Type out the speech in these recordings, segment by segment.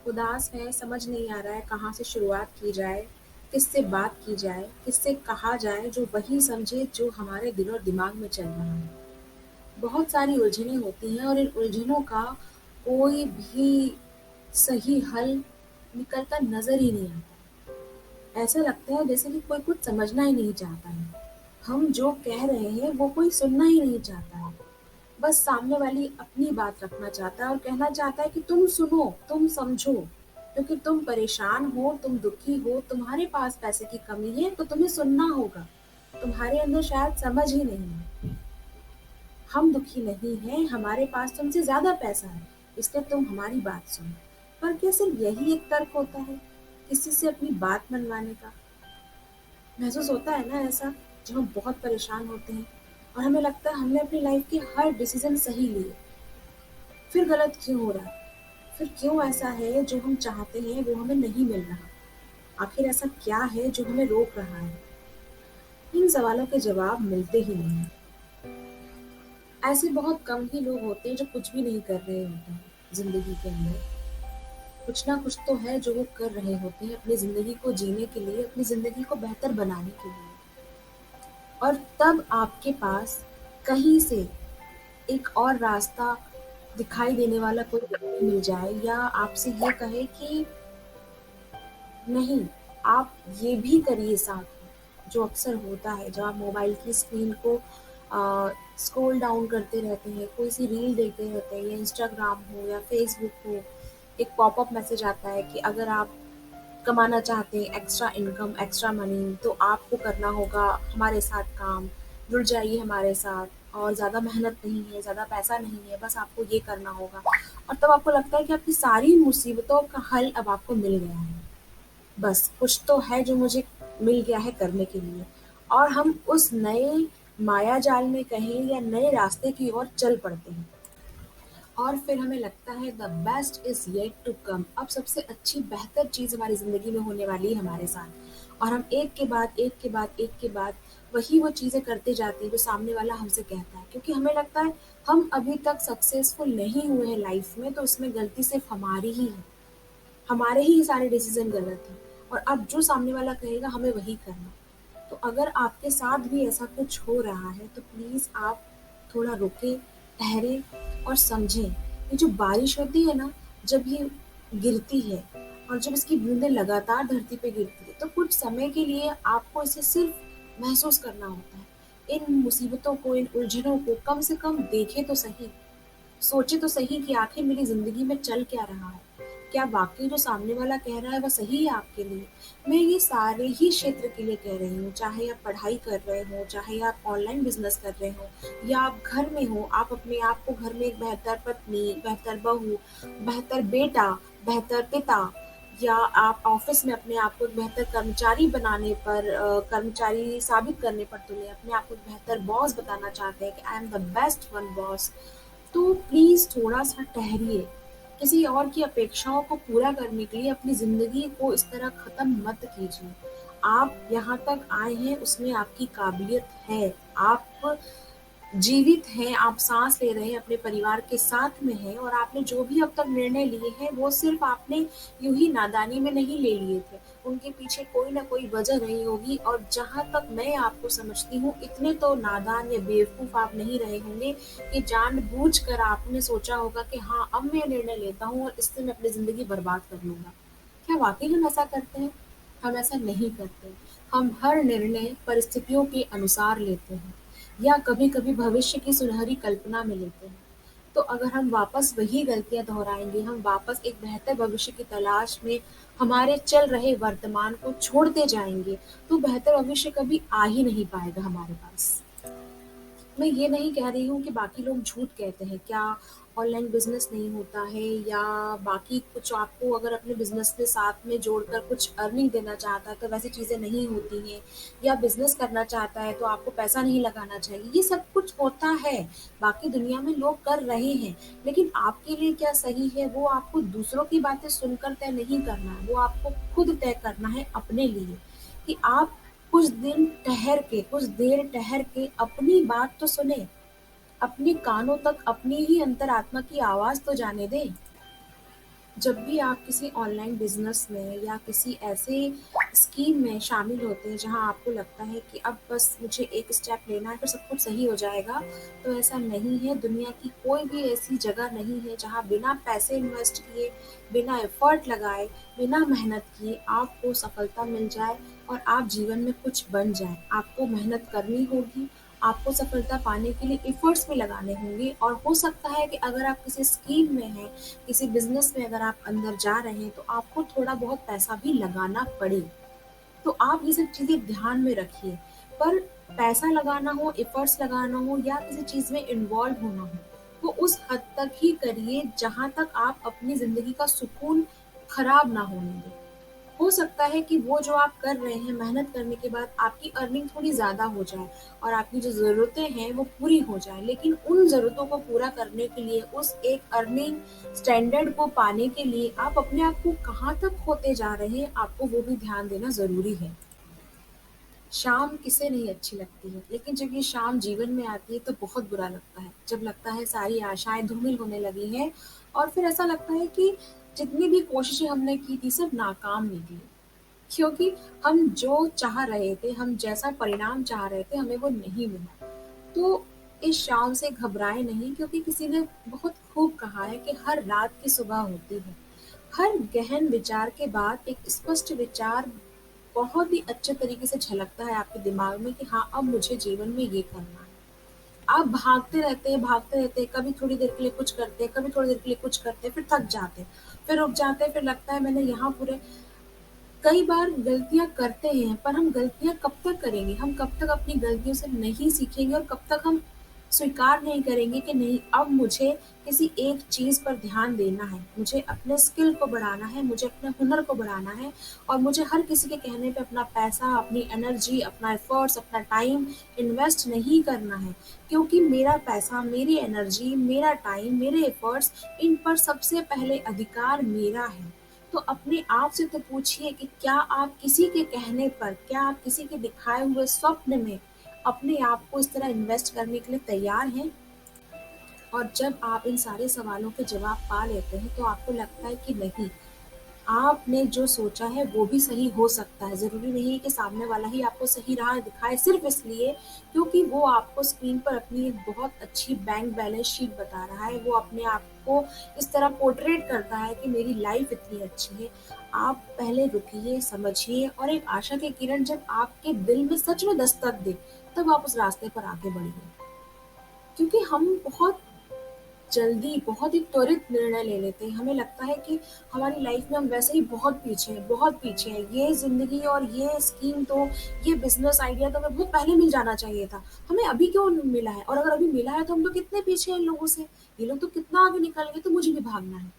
उदास है, समझ नहीं आ रहा है कहाँ से शुरुआत की जाए, किससे बात की जाए, किससे कहा जाए जो वही समझे जो हमारे दिल और दिमाग में चल रहा है। बहुत सारी उलझनें होती हैं और इन उलझनों का कोई भी सही हल निकलता नज़र ही नहीं आता। ऐसा लगता है जैसे कि कोई कुछ समझना ही नहीं चाहता है। हम जो कह रहे हैं वो कोई सुनना ही नहीं चाहता है। बस सामने वाली अपनी बात रखना चाहता है और कहना चाहता है कि तुम सुनो, तुम समझो, क्योंकि तुम परेशान हो, तुम दुखी हो, तुम्हारे पास पैसे की कमी है तो तुम्हें सुनना होगा। तुम्हारे अंदर शायद समझ ही नहीं है। हम दुखी नहीं हैं, हमारे पास तुमसे ज़्यादा पैसा है, इसलिए तुम हमारी बात सुनो। पर क्या सिर्फ यही एक तर्क होता है, किसी से अपनी बात मनवाने का? महसूस होता है ना ऐसा, जब हम बहुत परेशान होते हैं और हमें लगता है हमने अपनी लाइफ के हर डिसीजन सही लिए, फिर गलत क्यों हो रहा है? फिर क्यों ऐसा है जो हम चाहते हैं वो हमें नहीं मिल रहा? आखिर ऐसा क्या है जो हमें रोक रहा है? इन सवालों के जवाब मिलते ही नहीं। ऐसे बहुत कम ही लोग होते हैं जो कुछ भी नहीं कर रहे होते हैं जिंदगी के अंदर। कुछ ना कुछ तो है जो वो कर रहे होते हैं अपनी जिंदगी को जीने के लिए, अपनी जिंदगी को बेहतर बनाने के लिए। और तब आपके पास कहीं से एक और रास्ता दिखाई देने वाला कोई व्यक्ति मिल जाए या आपसे ये कहे कि नहीं, आप ये भी करिए साथ में, जो अक्सर होता है जब आप मोबाइल की स्क्रीन को स्क्रॉल डाउन करते रहते हैं, कोई सी रील देखते रहते हैं, या इंस्टाग्राम हो या फेसबुक हो, एक पॉपअप मैसेज आता है कि अगर आप कमाना चाहते हैं एक्स्ट्रा इनकम, एक्स्ट्रा मनी, तो आपको करना होगा हमारे साथ काम, जुड़ जाइए हमारे साथ और ज़्यादा मेहनत नहीं है, ज़्यादा पैसा नहीं है, बस आपको ये करना होगा। और तब आपको लगता है कि आपकी सारी मुसीबतों का हल अब आपको मिल गया है। बस कुछ तो है जो मुझे मिल गया है करने के लिए, और हम उस नए माया जाल में कहें या नए रास्ते की ओर चल पड़ते हैं। और फिर हमें लगता है the best is yet to come, अब सबसे अच्छी बेहतर चीज़ हमारी ज़िंदगी में होने वाली है हमारे साथ। और हम एक के बाद एक के बाद एक के बाद वही वो चीज़ें करते जाते हैं जो सामने वाला हमसे कहता है, क्योंकि हमें लगता है हम अभी तक सक्सेसफुल नहीं हुए हैं लाइफ में, तो उसमें गलती सिर्फ हमारी ही है, हमारे ही सारे डिसीजन गलत हैं और अब जो सामने वाला कहेगा हमें वही करना। तो अगर आपके साथ भी ऐसा कुछ हो रहा है तो प्लीज़ आप थोड़ा रुकें, ठहरें और समझें। ये जो बारिश होती है ना, जब ये गिरती है और जब इसकी बूंदें लगातार धरती पे गिरती है, तो कुछ समय के लिए आपको इसे सिर्फ महसूस करना होता है। इन मुसीबतों को, इन उलझनों को कम से कम देखें तो सही, सोचे तो सही कि आखिर मेरी ज़िंदगी में चल क्या रहा है? क्या वाक़ई जो सामने वाला कह रहा है वो सही है आपके लिए? मैं ये सारे ही क्षेत्र के लिए कह रही हूँ, चाहे आप पढ़ाई कर रहे हो, चाहे आप ऑनलाइन बिज़नेस कर रहे हो या आप घर में हो, आप अपने आप को घर में एक बेहतर पत्नी, बेहतर बहू, बेहतर बेटा, बेहतर पिता, या आप ऑफ़िस में अपने आप को एक बेहतर कर्मचारी बनाने पर कर्मचारी साबित करने पर तुले, अपने आप को एक बेहतर बॉस बताना चाहते हैं कि I am the best one boss. तो प्लीज़ थोड़ा-सा ठहरिए। किसी और की अपेक्षाओं को पूरा करने के लिए अपनी ज़िंदगी को इस तरह ख़त्म मत कीजिए। आप यहाँ तक आए हैं उसमें आपकी काबिलियत है। आप जीवित हैं, आप साँस ले रहे हैं, अपने परिवार के साथ में हैं और आपने जो भी अब तक निर्णय लिए हैं वो सिर्फ़ आपने यूँ ही नादानी में नहीं ले लिए थे। उनके पीछे कोई न कोई वजह रही होगी और जहाँ तक मैं आपको समझती हूँ इतने तो नादान या बेवकूफ़ आप नहीं रहे होंगे कि जानबूझकर आपने सोचा होगा कि हाँ, अब मैं निर्णय लेता हूँ और इससे मैं अपनी ज़िंदगी बर्बाद कर लूँगा। क्या वाक़ई हम ऐसा करते हैं? हम ऐसा नहीं करते। हम हर निर्णय परिस्थितियों के अनुसार लेते हैं या कभी-कभी भविष्य की सुनहरी कल्पना में लेते हैं। तो अगर हम वापस वही गलतियाँ दोहराएँगे, हम वापस एक बेहतर भविष्य की तलाश में हमारे चल रहे वर्तमान को छोड़ते जाएँगे, तो बेहतर भविष्य कभी आ ही नहीं पाएगा हमारे पास। मैं ये नहीं कह रही हूँ कि बाकी लोग झूठ कहते हैं, क्या ऑनलाइन बिज़नेस नहीं होता है या बाकी कुछ आपको अगर अपने बिज़नेस के साथ में जोड़कर कुछ अर्निंग देना चाहता है, तो वैसी चीज़ें नहीं होती हैं, या बिज़नेस करना चाहता है, तो आपको पैसा नहीं लगाना चाहिए। ये सब कुछ होता है, बाकी दुनिया में लोग कर रहे हैं, लेकिन आपके लिए क्या सही है, वो आपको दूसरों की बातें सुनकर तय नहीं करना है, वो आपको खुद तय करना है अपने लिए, कि आप कुछ दिन ठहर के, कुछ देर ठहर के अपनी बात तो सुनें, अपने कानों तक अपनी ही अंतरात्मा की आवाज़ तो जाने दें। जब भी आप किसी ऑनलाइन बिज़नेस में या किसी ऐसे स्कीम में शामिल होते हैं जहाँ आपको लगता है कि अब बस मुझे एक स्टेप लेना है फिर सब कुछ सही हो जाएगा, तो ऐसा नहीं है। दुनिया की कोई भी ऐसी जगह नहीं है जहाँ बिना पैसे इन्वेस्ट किए, बिना एफर्ट लगाए, बिना मेहनत किए आपको सफलता मिल जाए और आप जीवन में कुछ बन जाएँ। आपको मेहनत करनी होगी, आपको सफलता पाने के लिए एफर्ट्स भी लगाने होंगे और हो सकता है कि अगर आप किसी स्कीम में हैं, किसी बिज़नेस में अगर आप अंदर जा रहे हैं तो आपको थोड़ा बहुत पैसा भी लगाना पड़े। तो आप ये सब चीज़ें ध्यान में रखिए। पर पैसा लगाना हो, एफर्ट्स लगाना हो या किसी चीज़ में इन्वॉल्व होना हो, वो उस हद तक ही करिए जहाँ तक आप अपनी ज़िंदगी का सुकून खराब ना होने दें। हो सकता है कि वो जो आप कर रहे हैं मेहनत करने के बाद आपकी अर्निंग थोड़ी ज़्यादा हो जाए और आपकी जो ज़रूरतें हैं वो पूरी हो जाएँ। लेकिन उन ज़रूरतों को पूरा करने के लिए उस एक अर्निंग स्टैंडर्ड को पाने के लिए आप अपने आप को कहाँ तक खोते जा रहे हैं, आपको वो भी ध्यान देना ज़रूरी है। शाम किसे नहीं अच्छी लगती है, लेकिन जब ये शाम जीवन में आती है तो बहुत बुरा लगता है। जब लगता है सारी आशाएँ धूमिल होने लगी हैं और फिर ऐसा लगता है कि जितनी भी कोशिशें हमने की थी सब नाकाम निकली। क्योंकि हम जो चाह रहे थे, हम जैसा परिणाम चाह रहे थे, हमें वो नहीं मिला। तो इस शाम से घबराएँ नहीं क्योंकि किसी ने बहुत खूब कहा है कि हर रात की सुबह होती है। हर गहन विचार के बाद एक स्पष्ट विचार बहुत ही अच्छे तरीके से झलकता है आपके दिमाग में कि हाँ, अब मुझे जीवन में ये करना है। आप भागते रहते हैं, कभी थोड़ी देर के लिए कुछ करते हैं, कभी थोड़ी देर के लिए कुछ करते हैं, फिर थक जाते हैं, फिर रुक जाते हैं, फिर लगता है मैंने यहाँ पूरे कई बार गलतियाँ करते हैं, पर हम गलतियाँ कब तक करेंगे? हम कब तक अपनी गलतियों से नहीं सीखेंगे और कब तक हम स्वीकार नहीं करेंगे कि नहीं अब मुझे किसी एक चीज़ पर ध्यान देना है, मुझे अपने स्किल को बढ़ाना है, मुझे अपने हुनर को बढ़ाना है और मुझे हर किसी के कहने पे अपना पैसा, अपनी एनर्जी, अपना एफर्ट्स, अपना टाइम इन्वेस्ट नहीं करना है। क्योंकि मेरा पैसा, मेरी एनर्जी, मेरा टाइम, मेरे एफर्ट्स इन पर सबसे पहले अधिकार मेरा है। तो अपने आप से तो पूछिए कि क्या आप किसी के कहने पर, क्या आप किसी के दिखाए हुए स्वप्न में अपने आप को इस तरह इन्वेस्ट करने के लिए तैयार हैं? और जब आप इन सारे सवालों के जवाब पा लेते हैं, तो आपको लगता है कि नहीं, आपने जो सोचा है वो भी सही हो सकता है। ज़रूरी नहीं है कि सामने वाला ही आपको सही राह दिखाए सिर्फ़ इसलिए क्योंकि वो आपको स्क्रीन पर अपनी एक बहुत अच्छी बैंक बैलेंस शीट बता रहा है। वो अपने आप को इस तरह पोर्ट्रेट करता है कि मेरी लाइफ़ इतनी अच्छी है। आप पहले रुकिए, समझिए और एक आशा की किरण जब आपके दिल में सच में दस्तक दे, तब आप उस रास्ते पर आगे बढ़िए। क्योंकि हम बहुत जल्दी, बहुत ही त्वरित निर्णय ले लेते हैं। हमें लगता है कि हमारी लाइफ में हम वैसे ही बहुत पीछे हैं, बहुत पीछे हैं। ये ज़िंदगी और ये स्कीम तो, ये बिज़नेस आइडिया तो हमें बहुत पहले मिल जाना चाहिए था। हमें अभी क्यों मिला है? और अगर अभी मिला है तो हम लोग कितने पीछे हैं इन लोगों से। ये लोग तो कितना आगे निकल गए तो मुझे भी भागना है।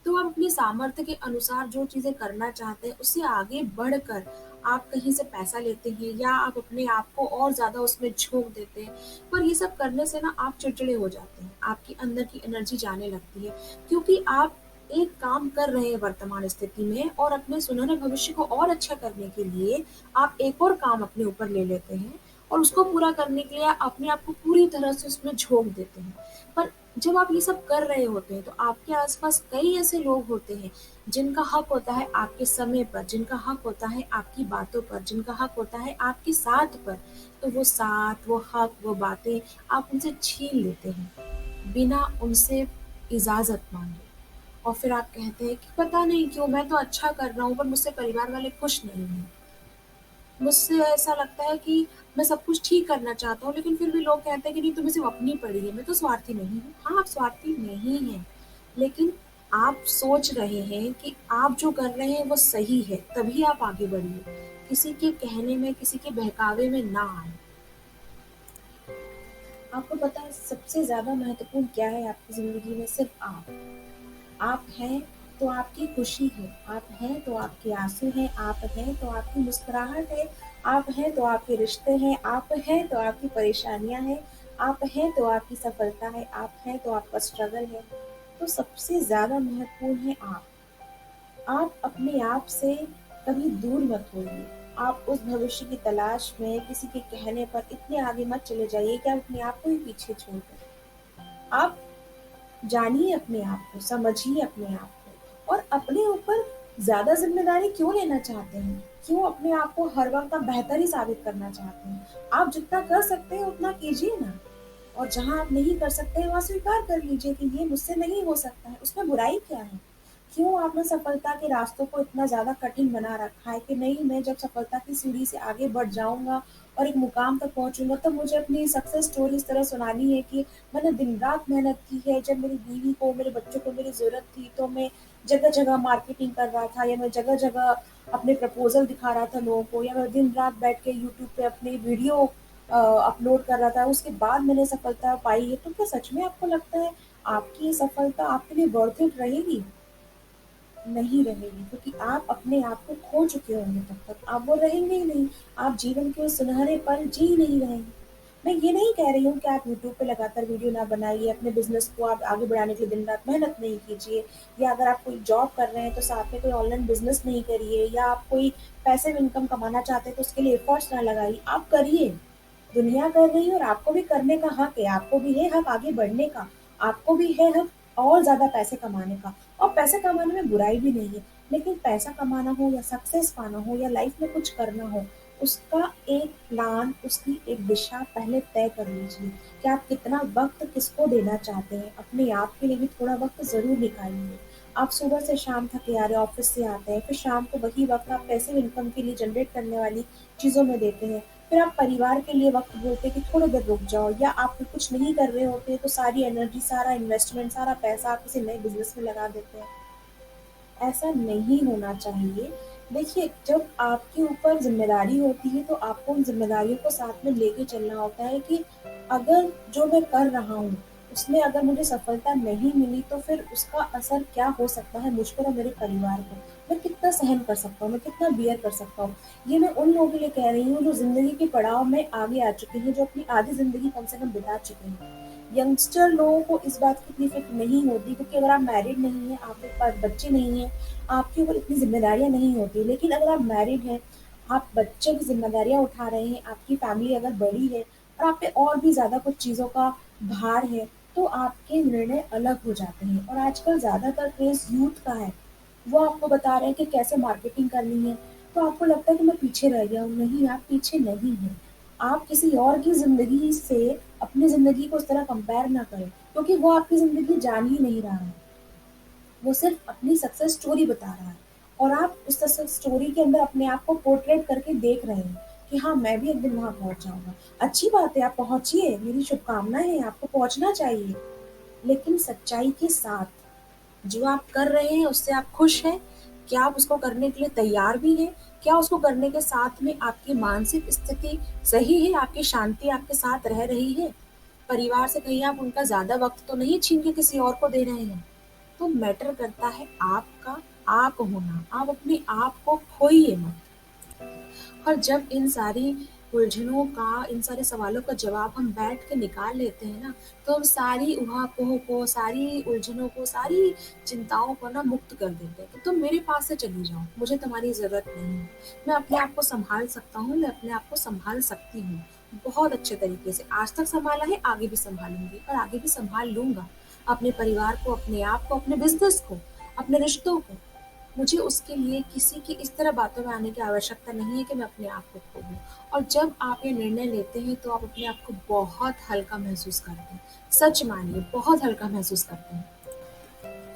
तो आप अपनी सामर्थ्य के अनुसार जो चीज़ें करना चाहते हैं, उससे आगे बढ़कर आप कहीं से पैसा लेते हैं या आप अपने आप को और ज़्यादा उसमें झोंक देते हैं। पर ये सब करने से ना आप चिड़चिड़े हो जाते हैं, आपकी अंदर की एनर्जी जाने लगती है क्योंकि आप एक काम कर रहे हैं वर्तमान स्थिति में और अपने सुनहरे भविष्य को और अच्छा करने के लिए आप एक और काम अपने ऊपर ले लेते हैं और उसको पूरा करने के लिए आप अपने आप को पूरी तरह से उसमें झोंक देते हैं। पर जब आप ये सब कर रहे होते हैं तो आपके आसपास कई ऐसे लोग होते हैं जिनका हक होता है आपके समय पर, जिनका हक होता है आपकी बातों पर, जिनका हक होता है आपके साथ पर। तो वो साथ, वो हक, वो बातें आप उनसे छीन लेते हैं बिना उनसे इजाज़त मांगे। और फिर आप कहते हैं कि पता नहीं क्यों मैं तो अच्छा कर रहा हूँ पर मुझसे परिवार वाले खुश नहीं हैं। मुझसे ऐसा लगता है कि मैं सब कुछ ठीक करना चाहता हूँ, लेकिन फिर भी लोग कहते हैं कि नहीं तुम्हें सिर्फ़ अपनी पड़ी है, मैं तो स्वार्थी नहीं हूँ। हाँ, आप स्वार्थी नहीं हैं, लेकिन आप सोच रहे हैं कि आप जो कर रहे हैं वो सही है, तभी आप आगे बढ़िए। किसी के कहने में, किसी के बहकावे में ना आएँ। आपको पता है सबसे ज़्यादा महत्वपूर्ण क्या है आपकी ज़िंदगी में? सिर्फ़ आप। आप हैं तो आपकी खुशी है, आप हैं तो आपके आँसू हैं, आप हैं तो आपकी मुस्कुराहट है, आप हैं तो आपके रिश्ते हैं, आप हैं तो आपकी परेशानियाँ हैं, आप हैं तो आपकी सफलता है, आप हैं तो आपका स्ट्रगल है। तो सबसे ज़्यादा महत्वपूर्ण है आप। आप अपने आप से कभी दूर मत होइए। आप उस भविष्य की तलाश में किसी के कहने पर इतने आगे मत चले जाइए कि आप अपने आप को ही पीछे छोड़ दें। आप जानिए अपने आप को, समझिए अपने आप को और अपने ऊपर ज़्यादा ज़िम्मेदारी क्यों लेना चाहते हैं? क्यों अपने आप को हर वक़्त आप बेहतर ही साबित करना चाहते हैं? आप जितना कर सकते हैं उतना कीजिए ना। और जहाँ आप नहीं कर सकते हैं वहाँ स्वीकार कर लीजिए कि ये मुझसे नहीं हो सकता है, उसमें बुराई क्या है? क्यों आपने सफलता के रास्तों को इतना ज़्यादा कठिन बना रखा है कि नहीं, मैं जब सफलता की सीढ़ी से आगे बढ़ जाऊँगा और एक मुकाम तक पहुँचूँगा तब मुझे अपनी सक्सेस स्टोरी इस तरह सुनानी है कि मैंने दिन-रात मेहनत की है, जब मेरी बीवी को, मेरे बच्चों को मेरी ज़रूरत थी तो मैं जगह-जगह मार्केटिंग कर रहा था या मैं जगह-जगह अपने प्रपोज़ल दिखा रहा था लोगों को या मैं दिन-रात बैठ के यूट्यूब पे अपनी वीडियो अपलोड कर रहा था, उसके बाद मैंने सफलता पाई है। तो क्या सच में आपको लगता है आपकी ये सफलता आपके लिए वर्थ इट रहेगी? नहीं रहेगी, क्योंकि आप अपने आप को खो चुके होंगे तब तक, आप वो रहेंगे ही नहीं, आप जीवन के उस सुनहरे पल जी नहीं रहेंगे। मैं ये नहीं कह रही हूँ कि आप यूट्यूब पे लगातार वीडियो ना बनाइए, अपने बिज़नेस को आप आगे बढ़ाने के लिए दिन-रात मेहनत नहीं कीजिए, या अगर आप कोई जॉब कर रहे हैं तो साथ में कोई ऑनलाइन बिज़नेस नहीं करिए, या आप कोई पैसिव इनकम कमाना चाहते हैं तो उसके लिए एफर्ट्स ना लगाइए, आप करिए। दुनिया कर रही है और आपको भी करने का हक है, आपको भी है हक आगे बढ़ने का, आपको भी है हक और ज़्यादा पैसे कमाने का। और पैसे कमाने में बुराई भी नहीं है, लेकिन पैसा कमाना हो या सक्सेस पाना हो या लाइफ में कुछ करना हो, उसका एक प्लान, उसकी एक दिशा पहले तय कर लीजिए कि आप कितना वक़्त किसको देना चाहते हैं। अपने आप के लिए भी थोड़ा वक़्त ज़रूर निकालिए। आप सुबह से शाम थके आ रहे हैं, ऑफ़िस से आते हैं, फिर शाम को वही वक़्त आप पैसिव इनकम के लिए जनरेट करने वाली चीज़ों में देते हैं। फिर आप परिवार के लिए वक़्त बोलते हैं कि थोड़ी देर रुक जाओ, या आप कुछ नहीं कर रहे होते तो सारी एनर्जी, सारा इन्वेस्टमेंट, सारा पैसा आप किसी नए बिज़नेस में लगा देते हैं। ऐसा नहीं होना चाहिए। देखिए, जब आपके ऊपर ज़िम्मेदारी होती है तो आपको उन ज़िम्मेदारियों को साथ में लेके चलना होता है कि अगर जो मैं कर रहा हूँ, उसमें अगर मुझे सफलता नहीं मिली तो फिर उसका असर क्या हो सकता है मुझ पर और मेरे परिवार पर। मैं कितना सहन कर सकता हूँ, मैं कितना बियर कर सकता हूँ। ये मैं उन लोगों के लिए कह रही हूँ जो ज़िंदगी के पड़ाव में आगे आ चुके हैं, जो अपनी आधी ज़िंदगी कम से कम बिता चुके हैं। यंगस्टर लोगों को इस बात की इतनी फ़िक्र नहीं होती, क्योंकि अगर आप मैरिड नहीं हैं, आपके पास बच्चे नहीं हैं, आपके ऊपर इतनी ज़िम्मेदारियाँ नहीं होती। लेकिन अगर आप मैरिड हैं, आप बच्चे की ज़िम्मेदारियाँ उठा रहे हैं, आपकी फ़ैमिली अगर बड़ी है और आप पे और भी ज़्यादा कुछ चीज़ों का भार है, तो आपके निर्णय अलग हो जाते हैं। और आजकल ज़्यादातर क्रेज़ यूथ का है। वो आपको बता रहे हैं कि कैसे मार्केटिंग करनी है, तो आपको लगता है कि मैं पीछे रह गया हूँ। नहीं, आप पीछे नहीं हैं। आप किसी और की ज़िंदगी से अपनी ज़िंदगी को उस तरह कंपेयर ना करें, क्योंकि वो आपकी ज़िंदगी जान ही नहीं रहा है। वो सिर्फ़ अपनी सक्सेस स्टोरी बता रहा है और आप उस सक्सेस स्टोरी के अंदर अपने आप को पोर्ट्रेट करके देख रहे हैं कि हाँ, मैं भी एक दिन वहाँ पहुँच जाऊँगा। अच्छी बात है, आप पहुँचिए, मेरी शुभकामनाएँ हैं, आपको पहुँचना चाहिए, लेकिन सच्चाई के साथ। जो आप कर रहे हैं उससे आप खुश हैं? क्या आप उसको करने के लिए तैयार भी हैं? क्या उसको करने के साथ में आपकी मानसिक स्थिति सही है? आपकी शांति आपके साथ रह रही है? परिवार से कहीं आप उनका ज़्यादा वक़्त तो नहीं छीन के किसी और को दे रहे हैं? तो मैटर करता है आपका आप होना। आप अपने आप को खोइए मत। और जब इन सारी उलझनों का, इन सारे सवालों का जवाब हम बैठ के निकाल लेते हैं ना, तो हम सारी ऊहा-पोह को, सारी उलझनों को, सारी चिंताओं को ना मुक्त कर देते हैं कि तुम मेरे पास से चली जाओ, मुझे तुम्हारी ज़रूरत नहीं है। मैं अपने आप को सँभाल सकता हूँ, मैं अपने आप को सँभाल सकती हूँ। बहुत अच्छे तरीके से आज तक सँभाला है, आगे भी सँभालूँगी और आगे भी सँभाल लूँगा। अपने परिवार को, अपने आप को, अपने बिज़नेस को, अपने रिश्तों को। मुझे उसके लिए किसी की इस तरह बातों में आने की आवश्यकता नहीं है कि मैं अपने आप को खो दूँ। और जब आप ये निर्णय लेते हैं तो आप अपने आप को बहुत हल्का महसूस करते हैं। सच मानिए, बहुत हल्का महसूस करते हैं।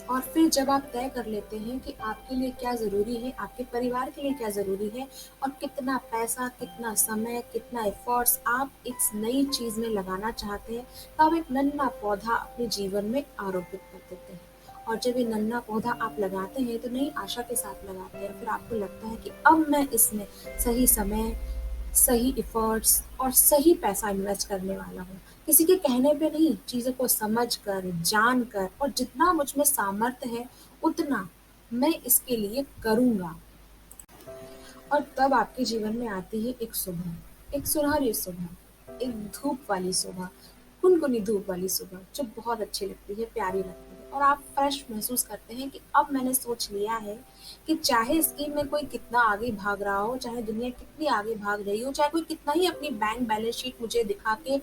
और फिर जब आप तय कर लेते हैं कि आपके लिए क्या ज़रूरी है, आपके परिवार के लिए क्या ज़रूरी है और कितना पैसा, कितना समय, कितना एफ़र्ट्स आप इस नई चीज़ में लगाना चाहते हैं, तो आप एक नन्हा पौधा अपने जीवन में आरोपित कर देते हैं। और जब ये नन्हा पौधा आप लगाते हैं, तो नई आशा के साथ लगाते हैं। फिर आपको लगता है कि अब मैं इसमें सही समय, सही एफ़र्ट्स और सही पैसा इन्वेस्ट करने वाला हूँ। किसी के कहने पे नहीं, चीज़ों को समझ कर, जान कर और जितना मुझ में सामर्थ्य है, उतना मैं इसके लिए करूँगा। और तब आपके जीवन में आती है एक सुबह, एक सुनहरी सुबह, एक धूप वाली सुबह, गुनगुनी धूप वाली सुबह जो बहुत अच्छी लगती है, प्यारी लगती है और आप फ्रेश महसूस करते हैं कि अब मैंने सोच लिया है कि चाहे स्कीम में कोई कितना आगे भाग रहा हो, चाहे दुनिया कितनी आगे भाग रही हो, चाहे कोई कितना ही अपनी बैंक बैलेंस शीट मुझे दिखा के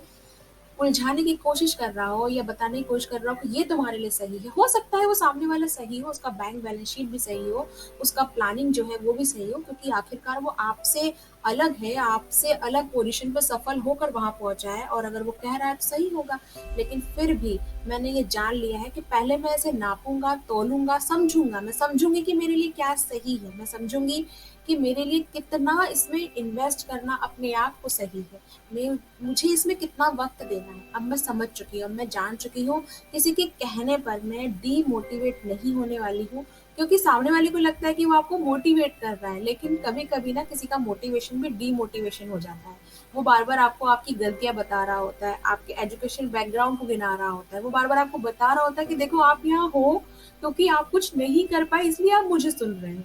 उलझाने की कोशिश कर रहा हो या बताने की कोशिश कर रहा हो कि ये तुम्हारे लिए सही है। हो सकता है वो सामने वाला सही हो, उसका बैंक बैलेंस शीट भी सही हो, उसका प्लानिंग जो है वो भी सही हो, क्योंकि आखिरकार वो आपसे अलग है, आपसे अलग पोज़ीशन पे सफल होकर वहाँ पहुँचा है और अगर वो कह रहा है तो सही होगा। लेकिन फिर भी मैंने ये जान लिया है कि पहले मैं इसे नापूँगा, तौलूँगा, समझूँगा। मैं समझूँगी कि मेरे लिए क्या सही है, मैं समझूँगी कि मेरे लिए कितना इसमें इन्वेस्ट करना अपने आप को सही है। मैं मुझे इसमें कितना वक़्त देना है। अब मैं समझ चुकी हूँ, अब मैं जान चुकी हूँ, किसी के कहने पर मैं डीमोटिवेट नहीं होने वाली हूँ, क्योंकि सामने वाले को लगता है कि वो आपको मोटिवेट कर रहा है, लेकिन कभी-कभी ना किसी का मोटिवेशन भी डीमोटिवेशन हो जाता है। वो बार-बार आपको आपकी गलतियाँ बता रहा होता है, आपके एजुकेशनल बैकग्राउंड को गिना रहा होता है, वो बार-बार आपको बता रहा होता है कि देखो आप यहाँ हो, क्योंकि आप कुछ नहीं कर पाए इसलिए आप मुझे सुन रहे हो।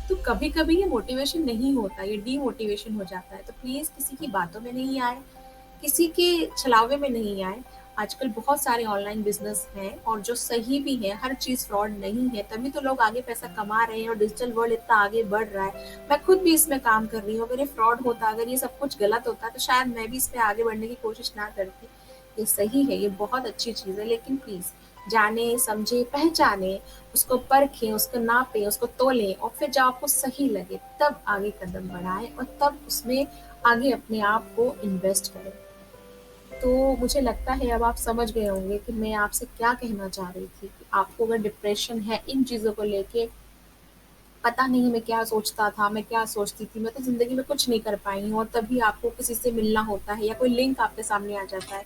तो कभी-कभी ये मोटिवेशन नहीं होता, ये डीमोटिवेशन हो जाता है। तो प्लीज़ किसी की बातों में नहीं आएँ, किसी के छलावे में नहीं आए। आजकल बहुत सारे ऑनलाइन बिज़नेस हैं और जो सही भी है, हर चीज़ फ्रॉड नहीं है, तभी तो लोग आगे पैसा कमा रहे हैं और डिजिटल वर्ल्ड इतना आगे बढ़ रहा है। मैं खुद भी इसमें काम कर रही हूँ, अगर ये फ्रॉड होता, अगर ये सब कुछ गलत होता, तो शायद मैं भी इस पे आगे बढ़ने की कोशिश ना करती। ये सही है, ये बहुत अच्छी चीज़ है, लेकिन प्लीज़ जानें, समझें, पहचानें, उसको परखें, उसको नापें, उसको तौलें और फिर जब आपको सही लगे, तब आगे कदम बढ़ाएँ और तब उसमें आगे अपने आप को इन्वेस्ट करें। तो मुझे लगता है अब आप समझ गए होंगे कि मैं आपसे क्या कहना चाह रही थी कि आपको अगर डिप्रेशन है इन चीज़ों को लेके, पता नहीं मैं क्या सोचता था, मैं क्या सोचती थी, मैं तो ज़िंदगी में कुछ नहीं कर पाई हूँ और तभी आपको किसी से मिलना होता है या कोई लिंक आपके सामने आ जाता है।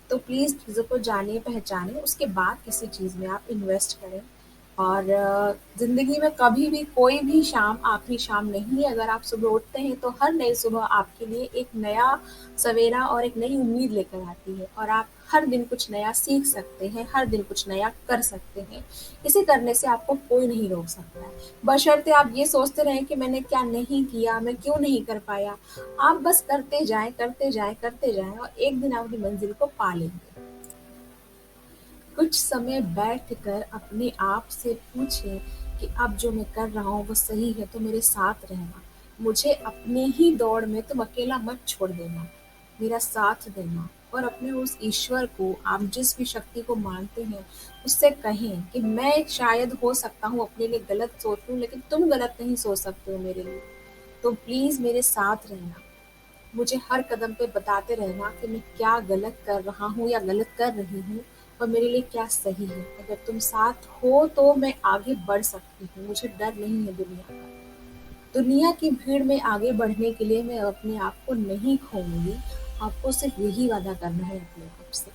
तो प्लीज़ चीज़ों को जानिए, पहचानें, उसके बाद किसी चीज़ में आप इन्वेस्ट करें। और ज़िंदगी में कभी भी कोई भी शाम आखिरी शाम नहीं है। अगर आप सुबह उठते हैं तो हर नई सुबह आपके लिए एक नया सवेरा और एक नई उम्मीद लेकर आती है और आप हर दिन कुछ नया सीख सकते हैं, हर दिन कुछ नया कर सकते हैं। इसे करने से आपको कोई नहीं रोक सकता है। बशर्ते आप ये सोचते रहें कि मैंने क्या नहीं किया, मैं क्यों नहीं कर पाया। आप बस करते जाएँ, करते जाएँ, करते जाएँ और एक दिन आप अपनी मंज़िल को पा लेंगे। कुछ समय बैठकर अपने आप से पूछें कि अब जो मैं कर रहा हूँ वो सही है तो मेरे साथ रहना। मुझे अपने ही दौड़ में तुम अकेला मत छोड़ देना, मेरा साथ देना और अपने उस ईश्वर को आप जिस भी शक्ति को मानते हैं उससे कहें कि मैं शायद हो सकता हूँ अपने लिए गलत सोच लूँ लेकिन तुम गलत नहीं सोच सकते हो मेरे लिए। तो प्लीज़ मेरे साथ रहना। मुझे हर कदम पे बताते रहना कि मैं क्या गलत कर रहा हूँ या गलत कर रही हूँ और मेरे लिए क्या सही है। अगर तुम साथ हो तो मैं आगे बढ़ सकती हूँ, मुझे डर नहीं है दुनिया का। दुनिया की भीड़ में आगे बढ़ने के लिए मैं अपने आप को नहीं खोऊँगी, आपको सिर्फ यही वादा करना है अपने आप से।